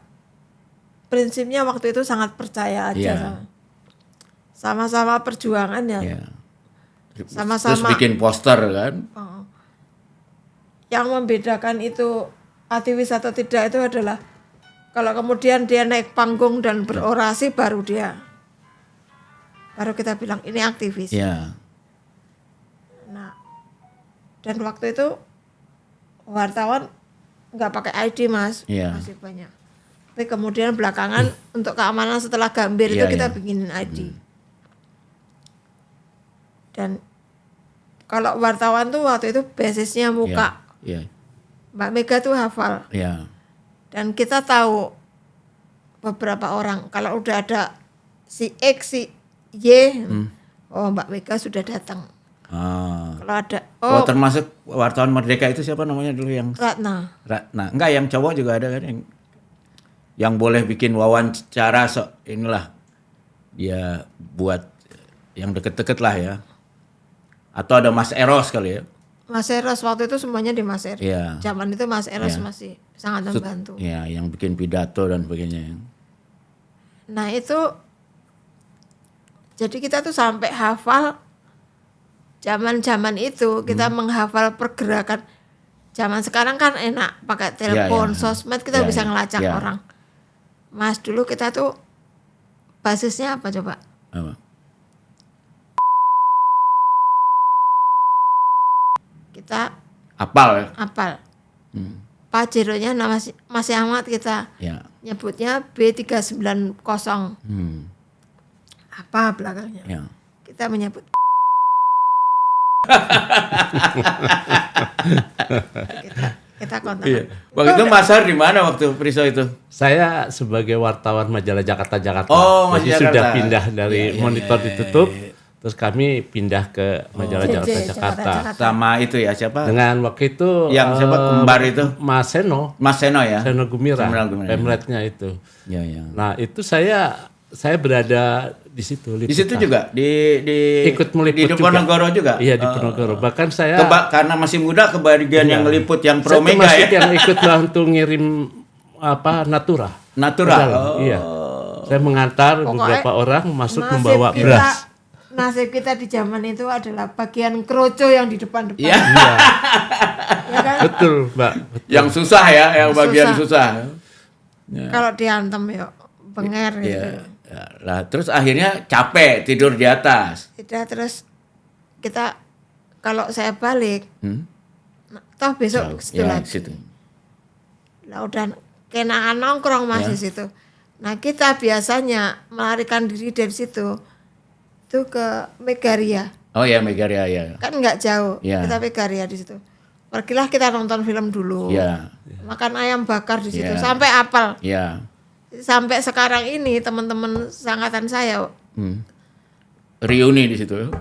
prinsipnya waktu itu sangat percaya aja sama-sama perjuangan ya. Sama-sama.
Terus bikin poster kan.
Yang membedakan itu aktivis atau tidak itu adalah kalau kemudian dia naik panggung dan berorasi baru kita bilang ini aktivis. Nah, dan waktu itu wartawan nggak pakai ID Mas, masih banyak. Tapi kemudian belakangan untuk keamanan setelah Gambir itu kita bikinin ID. Dan kalau wartawan tuh waktu itu basisnya muka. Mbak Mega tuh hafal. Dan kita tahu beberapa orang kalau udah ada si X, si Y, oh Mbak Mega sudah datang. Kalau ada,
termasuk wartawan Merdeka itu siapa namanya dulu yang
Ratna.
Enggak, yang cowok juga ada kan yang boleh bikin wawancara inilah dia buat yang deket-deket lah ya. Atau ada Mas Eros kali ya.
Mas Eros waktu itu semuanya di Mas Eros. Zaman itu Mas Eros masih sangat membantu.
Yang bikin pidato dan sebagainya.
Nah itu, jadi kita tuh sampai hafal zaman itu kita menghafal pergerakan. Zaman sekarang kan enak pakai telepon, sosmed kita bisa ngelacak orang. Mas dulu kita tuh basisnya apa coba?
Apa?
Kita
apal.
Pajeronya masih amat kita nyebutnya B390. Apa belakangnya? Kita menyebut kita kontak.
Waktu itu Mas Har di mana waktu Priso itu?
Saya sebagai wartawan majalah Jakarta. Jadi
Jakarta.
Sudah pindah dari Monitor ditutup. Terus kami pindah ke majalah Jakarta.
Sama itu ya siapa?
Dengan waktu itu
yang siapa kembar itu?
Mas Seno ya. Seno Gumira. Pemretnya itu. Nah itu saya berada di situ.
Di situ juga
ikut meliput
di Diponegoro juga.
Iya di Diponegoro. Bahkan saya
karena masih muda kebagian yang meliput yang pro Mega ya.
yang ikut bantu ngirim Natura. Iya. Saya mengantar beberapa orang masuk membawa beras.
Nasib kita di zaman itu adalah bagian kroco yang di depan-depan.
Iya.
Ya kan?
Betul, Mbak. Betul.
Yang susah ya, yang bagian susah.
Kalau diantem ya benger gitu.
Lah terus akhirnya capek tidur di atas.
Terus kita kalau saya balik, toh besok situ lagi. Lah udah kenangan nongkrong masih situ. Nah kita biasanya melarikan diri dari situ. Itu ke Megaria.
Oh ya Megaria ya.
Kan nggak jauh. Kita Megaria di situ. Pergilah kita nonton film dulu. Makan ayam bakar di situ sampai apal. Sampai sekarang ini teman-teman seangkatan saya
reuni di situ.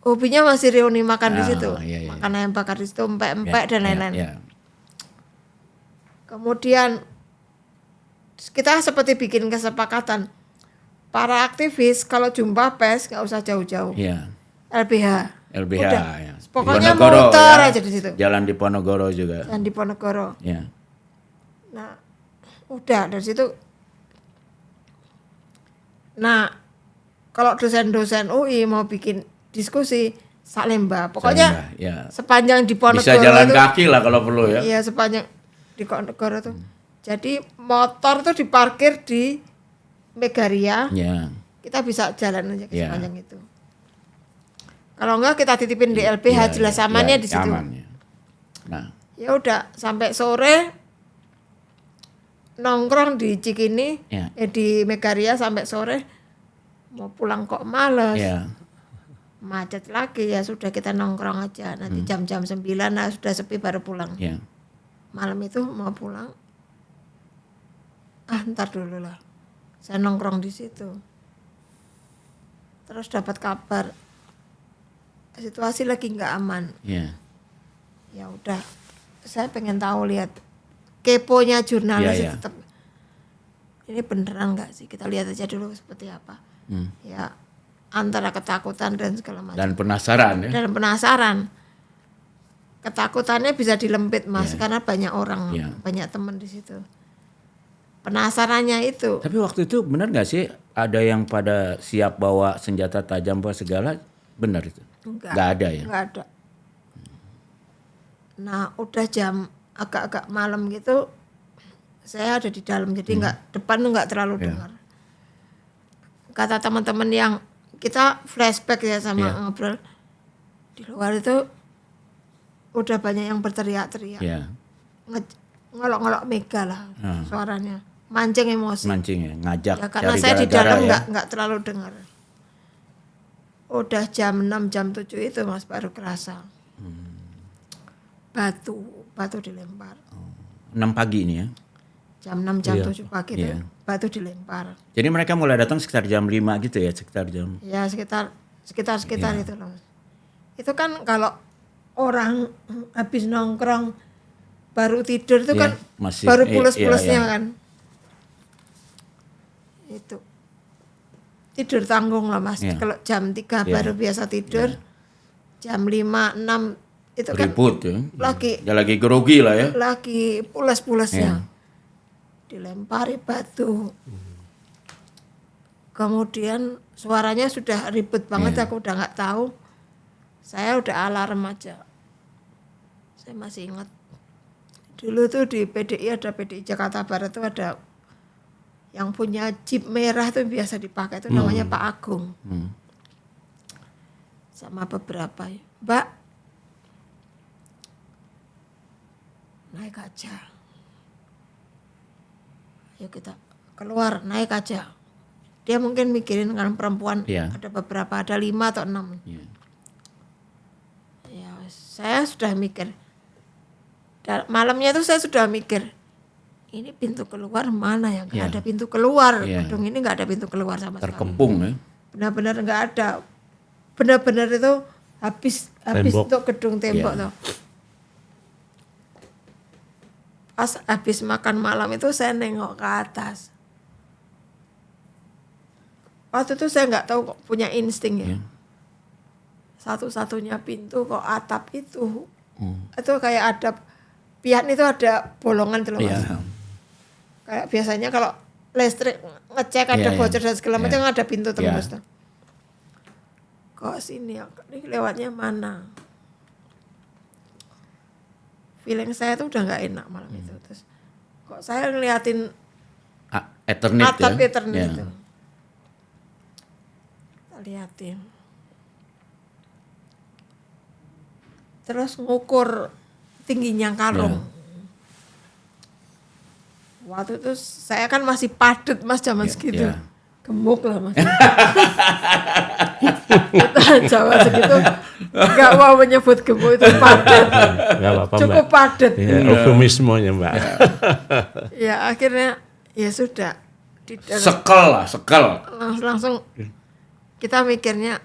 Hobinya masih reuni makan di situ. Makan ayam bakar di situ, empek-empek dan lain-lain. Kemudian kita seperti bikin kesepakatan. Para aktivis kalau jumpa pers nggak usah jauh-jauh. LBH. Udah.
Ya.
Pokoknya muter aja di situ.
Jalan Diponegoro juga.
Jalan Diponegoro. Nah, udah dari situ. Nah, kalau dosen-dosen UI mau bikin diskusi Salemba, pokoknya sepanjang Diponegoro
bisa jalan kaki lah kalau perlu ya.
Iya, sepanjang Diponegoro tuh. Jadi motor tuh diparkir di Megaria, kita bisa jalan aja ke sepanjang itu. Kalau enggak kita titipin di LBH jelas amannya di situ.
Nah,
ya udah sampai sore nongkrong di Cikini,
Ya.
di Megaria sampai sore, mau pulang kok males,
Ya.
macet lagi, ya sudah kita nongkrong aja. Nanti jam-jam 9 nah sudah sepi baru pulang.
Ya.
Malam itu mau pulang, ntar dulu lah, saya nongkrong di situ. Terus dapat kabar situasi lagi nggak aman.
Ya.
Ya udah, saya pengen tahu, lihat keponya jurnalis
Ya, ya.
tetap ini beneran nggak sih, kita lihat aja dulu seperti apa. Ya antara ketakutan dan segala macam.
Dan penasaran ya.
Dan penasaran. Ketakutannya bisa dilempit Mas, karena banyak orang, banyak teman di situ. Penasarannya itu.
Tapi waktu itu benar nggak sih ada yang pada siap bawa senjata tajam apa segala? Benar itu? Nggak ada ya?
Nggak ada. Nah udah jam agak-agak malam gitu, saya ada di dalam, jadi depan tuh nggak terlalu dengar. Kata teman-teman yang kita flashback ya sama ngobrol, di luar itu udah banyak yang berteriak-teriak, ngolok-ngolok Mega lah suaranya, mancing emosi.
Mancing ya, ngajak.
Ya, karena
cari
saya di
gara-gara
dalam
ya.
nggak terlalu dengar. Udah jam 6 jam 7 itu Mas baru kerasa. Batu dilempar.
6 pagi ini ya.
Jam 6 jam 7 pagi itu batu dilempar.
Jadi mereka mulai datang sekitar jam 5 gitu ya, sekitar jam.
Ya sekitar itu loh. Itu kan kalau orang habis nongkrong baru tidur itu kan
masih,
baru pules-pulesnya
iya.
kan. Itu tidur tanggung lah Mas. Kalau jam 3 baru biasa tidur. Jam 5 6 itu
ribut
kan
ya. Lagi grogi lah ya.
Lagi pules-pulesnya. Dilempari batu. Kemudian suaranya sudah ribut banget, aku udah nggak tahu. Saya udah alarm aja. Saya masih ingat. Dulu tuh di PDI ada PDI Jakarta Barat tuh ada yang punya jeep merah tuh biasa dipakai itu namanya Pak Agung. Sama beberapa, Mbak, naik aja. Ayo kita keluar, naik aja. Dia mungkin mikirin kan perempuan ada beberapa, ada 5 atau 6. Ya, saya sudah mikir. Malamnya itu saya sudah mikir, ini pintu keluar mana ya? Nggak ada pintu keluar. Gedung ini nggak ada pintu keluar sama sekali.
Terkepung ya.
Benar-benar nggak ada. Benar-benar itu habis untuk gedung tembok tuh. Pas habis makan malam itu saya nengok ke atas. Waktu itu saya nggak tahu kok, punya insting ya. Satu-satunya pintu kok atap itu. Itu kayak ada pian itu ada bolongan tuh Mas. Kayak biasanya kalau listrik ngecek ada bocor dan segala macam ada pintu tembus tuh. Kok sini ya? Ini lewatnya mana? Feeling saya tuh udah nggak enak malam itu. Terus kok saya ngeliatin atap Eternit itu. Kita liatin. Terus ngukur tingginya karung. Waktu itu saya kan masih padet Mas zaman segitu. Gemuk lah Mas. Kita Jawa segitu nggak mau menyebut gemuk, itu padet. Cukup padet.
Ya, eufemismenya Mbak.
Ya akhirnya ya sudah.
Sekel.
Langsung kita mikirnya,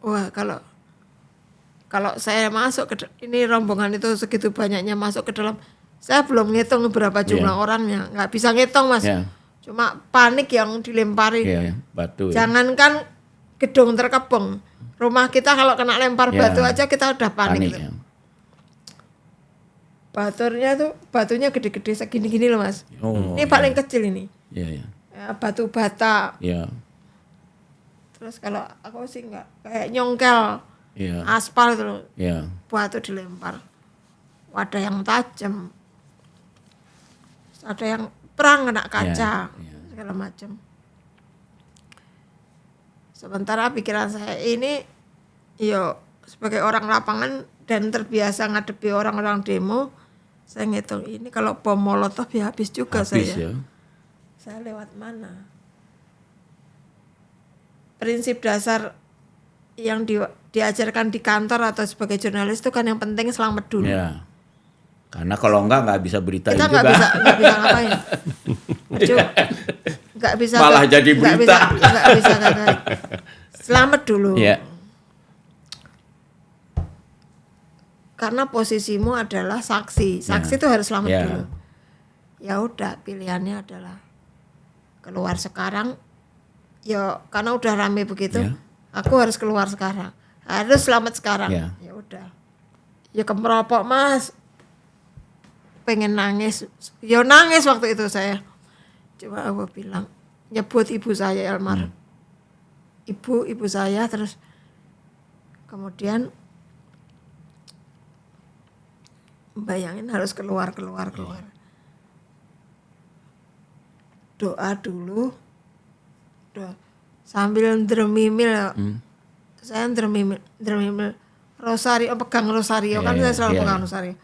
wah kalau saya masuk ke ini rombongan itu segitu banyaknya masuk ke dalam, saya belum ngitung berapa jumlah orangnya, nggak bisa ngitung Mas. Cuma panik yang dilempari.
Batu.
Jangankan gedung terkepung, rumah kita kalau kena lempar batu aja kita udah panik. Gitu. Batunya gede-gede segini-gini loh Mas. Ini paling kecil ini. Ya, batu bata. Terus kalau aku sih enggak, kayak nyongkel aspal itu loh. Batu dilempar. Ada yang tajam. Ada yang perang kena kaca. Segala macam. Sementara pikiran saya ini sebagai orang lapangan dan terbiasa ngadepi orang-orang demo, Saya ngitung ini kalau bom molotov ya habis juga
Habis
saya.
ya.
Saya lewat mana? Prinsip dasar yang diajarkan di kantor atau sebagai jurnalis itu kan yang penting selamat dulu.
Ya. Karena kalau nggak bisa beritain
Kita
juga.
nggak bisa ngapain. Nggak bisa.
Malah jadi berita.
Nggak bisa ngapain. Selamat dulu.
Ya.
Karena posisimu adalah saksi. Saksi itu harus selamat
Ya.
dulu. Ya udah, pilihannya adalah keluar sekarang. Ya karena udah rame begitu,
Ya.
aku harus keluar sekarang. Harus selamat sekarang.
Ya.
Ya udah. Ya kemerokok Mas. Pengen nangis. Ya nangis waktu itu saya. Cuma aku bilang, nyebut ibu saya almarhum. Ibu saya, terus kemudian bayangin harus keluar. Doa dulu. Sambil ndremimil. Saya ndremimil rosario, pegang rosario kan saya selalu pegang rosario.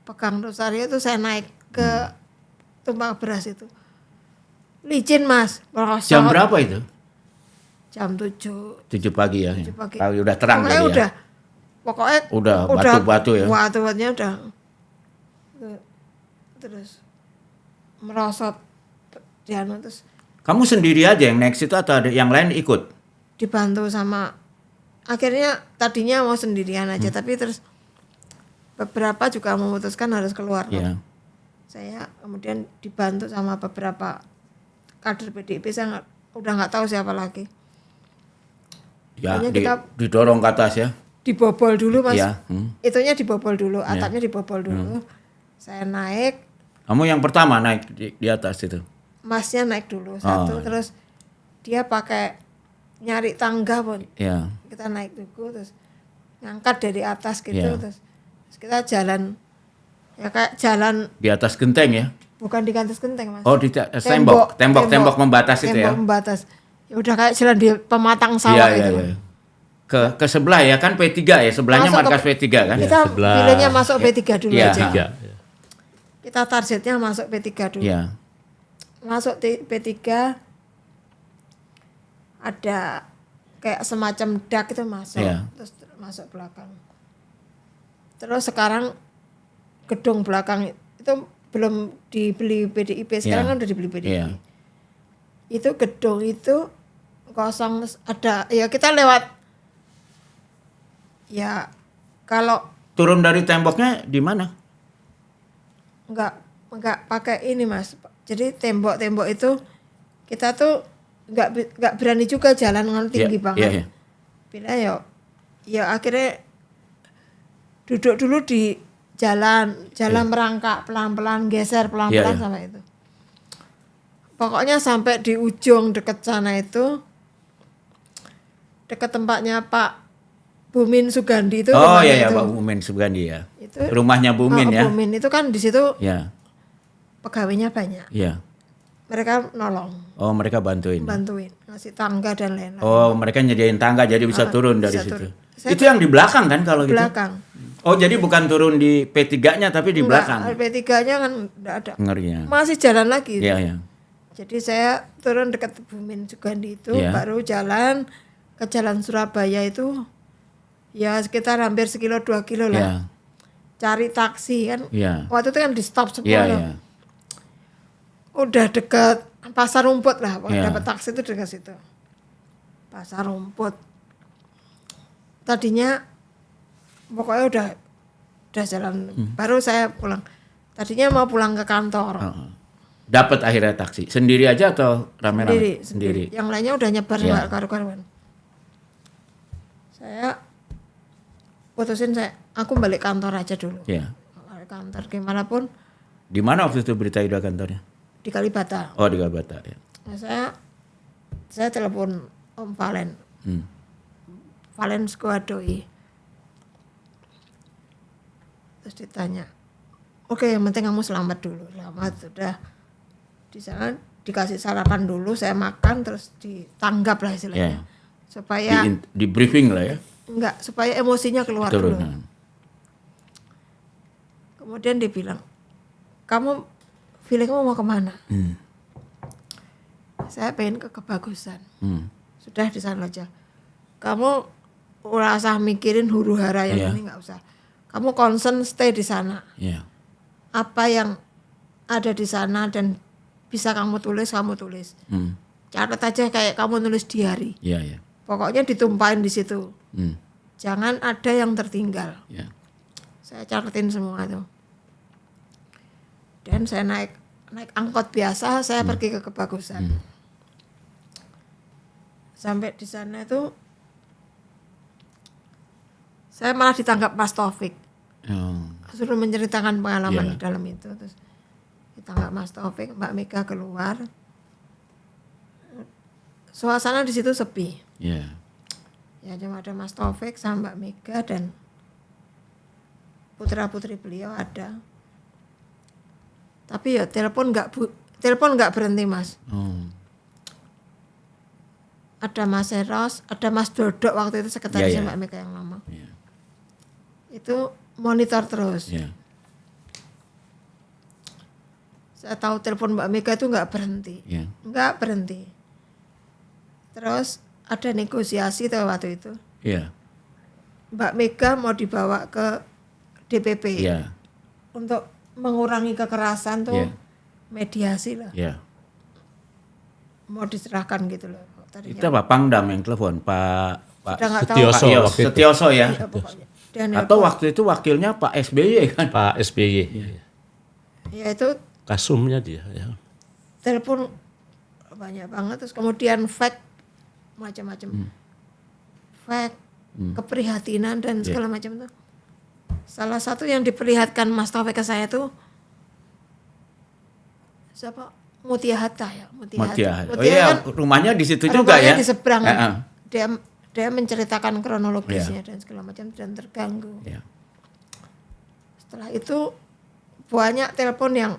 Pegang rosario itu saya naik ke tumpang beras itu. Licin Mas, merosot.
Jam berapa itu?
Jam 7.
7 pagi ya.
7 pagi.
Pagi udah terang
Pokoknya
tadi ya.
Udah
batu-batu ya.
Batu-batunya udah. Terus merosot terus
Kamu sendiri aja yang naik situ atau ada yang lain ikut?
dibantu sama, akhirnya tadinya mau sendirian aja tapi terus beberapa juga memutuskan harus keluar.
Iya.
Saya kemudian dibantu sama beberapa kader PDIP, saya udah nggak tahu siapa lagi.
Ya,
Hanya kita
didorong ke atas ya.
dibobol dulu Mas.
Iya.
Itunya dibobol dulu, atapnya dibobol dulu. Saya naik,
Kamu yang pertama naik di atas itu.
Masnya naik dulu satu, terus dia pakai nyari tangga pun.
Iya.
Kita naik dulu terus ngangkat dari atas gitu,
Iya.
terus kita jalan ya kayak jalan
Di atas genteng ya.
bukan di atas genteng Mas.
Oh, di tembok membatas itu ya.
Tembok membatas. Ya udah kayak jalan di pematang sawah itu.
Iya. Ke sebelah ya kan P3 ya, sebelahnya
Masuk
markas P3 kan.
Kita
sebelah.
pilihnya masuk P3 dulu
Iya.
aja.
3.
Kita targetnya masuk P3 dulu.
Iya.
Masuk P3 ada kayak semacam dak itu masuk,
Iya.
terus masuk belakang. Terus sekarang gedung belakang itu belum dibeli PDIP, sekarang
Iya.
kan udah dibeli PDIP.
Iya.
Itu gedung itu kosong, ada ya kita lewat ya kalau
Turun dari temboknya di mana?
nggak pakai ini Mas. Jadi tembok-tembok itu kita tuh nggak berani juga jalan dengan tinggi
Iya,
banget.
iya.
Bila ya akhirnya duduk dulu di jalan merangkak pelan-pelan, geser pelan-pelan
Iya.
sama itu. Pokoknya sampai di ujung deket sana itu, deket tempatnya Pak Bumin Sugandi itu.
Oh
rumahnya
iya
itu.
Pak Bumin Sugandi ya.
Itu
Rumahnya Bumin ya.
Bumin itu kan di situ
Iya.
pegawainya banyak.
Iya.
Mereka nolong,
Oh, mereka bantuin.
bantuin, ngasih tangga dan lain-lain.
Oh, mereka nyediain tangga jadi bisa turun dari
bisa
situ.
turun. Saya
Itu yang di belakang kan kalau gitu?
belakang.
Oh, jadi bukan turun di P3-nya tapi di belakang.
P3-nya kan enggak ada.
Ngerinya.
Masih jalan lagi.
Iya, iya.
Jadi saya turun dekat Bumin Sugandi itu,
Iya.
baru jalan ke Jalan Surabaya itu ya sekitar hampir 1-2 kilo lah.
Iya.
Cari taksi kan.
Iya.
Waktu itu kan di stop semua.
Iya,
loh.
iya.
Udah dekat Pasar Rumput lah,
Iya.
dapat taksi itu dekat situ. Pasar Rumput. Tadinya pokoknya udah jalan. Baru saya pulang. Tadinya mau pulang ke kantor.
Oh. Dapat akhirnya taksi. Sendiri aja atau rame-rame?
Sendiri. Yang lainnya udah nyebar
Iya.
nggak karu-karuan. Saya putusin aku balik kantor aja dulu.
Iya.
Balik kantor gimana pun
Di mana waktu itu Berita Yuda kantornya?
di Kalibata.
Oh, di Kalibata ya.
Nah, saya telepon Om Valen. Valen Skuadoi. Terus ditanya, oke yang penting kamu selamat dulu. Selamat, sudah. Di sana dikasih sarapan dulu, saya makan, terus ditanggap lah istilahnya.
Iya.
Supaya,
Di briefing lah ya.
supaya emosinya keluar
Turun.
dulu. Kemudian dia bilang, kamu feelingmu mau kemana? Saya pengen ke kebagusan. Sudah di sana aja. Kamu nggak usah mikirin huru hara yang ini, nggak usah. Kamu concern stay di sana. Apa yang ada di sana dan bisa kamu tulis, kamu tulis. Catat aja kayak kamu nulis diary. Pokoknya ditumpahin di situ. Jangan ada yang tertinggal. Saya catatin semua itu. Dan saya naik angkot biasa, saya pergi ke kebagusan. Sampai di sana itu saya malah ditangkap Mas Taufik. Suruh menceritakan pengalaman di dalam itu. Terus ditangkap Mas Taufik, Mbak Mega keluar. Suasana di situ sepi. Ya cuma ada Mas Taufik sama Mbak Mega dan putra-putri beliau ada. Tapi ya telepon nggak berhenti, Mas. Ada Mas Eros, ada Mas Dodok waktu itu sekretarisnya Mbak Mega yang lama. Itu monitor terus. Saya tahu telepon Mbak Mega itu nggak berhenti, nggak berhenti. Terus ada negosiasi tuh waktu itu. Mbak Mega mau dibawa ke DPP untuk mengurangi kekerasan tuh, mediasi lah. Mau diserahkan gitu loh.
Itu Pak Pangdam yang telepon, Pak
Setioso
ya. Atau waktu itu wakilnya Pak SBY kan?
Pak SBY.
Ya itu
Kasumnya dia.
Telepon banyak banget, terus kemudian fax macam-macam. Fax, keprihatinan dan segala macam tuh. Salah satu yang diperlihatkan Mas Taufik ke saya tuh siapa? Mutia Hatta ya. Mutia
kan, rumahnya di situ juga ya.
Rumahnya di seberang. Dia menceritakan kronologisnya dan segala macam dan terganggu. Setelah itu banyak telepon yang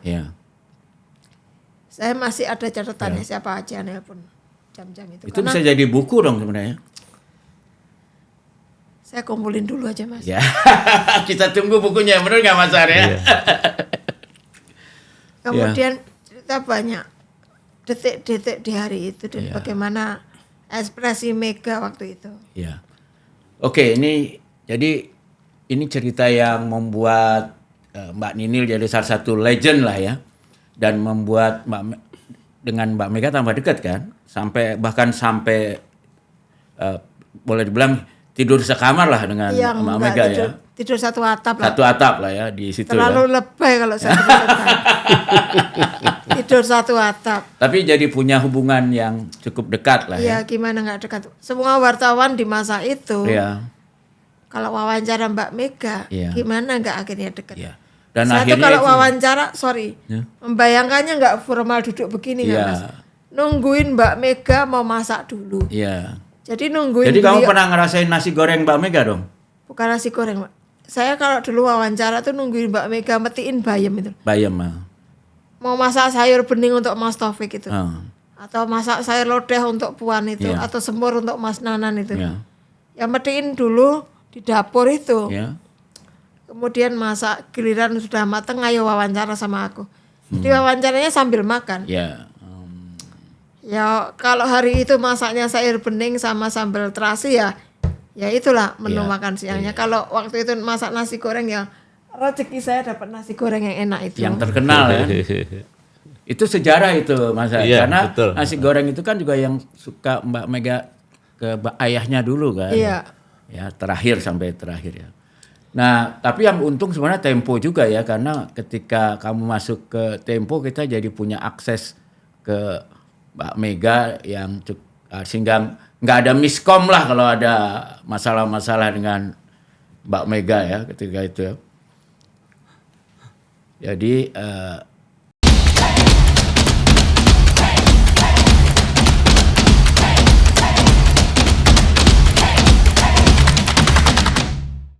saya masih ada catatannya siapa aja nelpon jam-jam itu.
Itu bisa jadi buku dong sebenarnya.
Saya kumpulin dulu aja, Mas.
Kita tunggu bukunya, benar nggak Mas Ar ya?
Kemudian cerita banyak detik-detik di hari itu dan bagaimana ekspresi Mega waktu itu.
Oke, ini cerita yang membuat Mbak Ninil jadi salah satu legend lah ya, dan membuat dengan Mbak Mega tambah dekat kan, bahkan sampai boleh dibilang tidur sekamar lah dengan Mbak Mega
tidur satu atap lah.
Satu atap lah ya di situ.
Terlalu lebay kalau saya tidur satu atap.
Tapi jadi punya hubungan yang cukup dekat lah ya.
Gimana nggak dekat? Semua wartawan di masa itu. Kalau wawancara Mbak Mega, gimana nggak akhirnya dekat?
Dan
saya
akhirnya
kalau wawancara, membayangkannya nggak formal duduk begini kan, Mas. Nungguin Mbak Mega mau masak dulu. Jadi nungguin.
Jadi kamu pernah ngerasain nasi goreng Mbak Mega dong?
Bukan nasi goreng, Mbak. Saya kalau dulu wawancara tuh nungguin Mbak Mega metiin bayam itu.
Bayam.
Mau masak sayur bening untuk Mas Taufik itu. Atau masak sayur lodeh untuk Puan itu. Atau semur untuk Mas Nanan itu. Yang metiin dulu di dapur itu. Kemudian masak, giliran sudah mateng, ayo wawancara sama aku. Jadi wawancaranya sambil makan. Ya kalau hari itu masaknya sayur bening sama sambal terasi ya itulah menu makan siangnya. Kalau waktu itu masak nasi goreng ya rezeki saya dapat nasi goreng yang enak itu.
Yang terkenal ya. Itu sejarah itu Mas. Karena betul. Nasi goreng itu kan juga yang suka Mbak Mega ke ayahnya dulu kan. Ya sampai terakhir ya. Nah tapi yang untung sebenarnya Tempo juga ya, karena ketika kamu masuk ke Tempo kita jadi punya akses ke Mbak Mega yang sehingga nggak ada miskom lah kalau ada masalah-masalah dengan Mbak Mega ya ketika itu. Jadi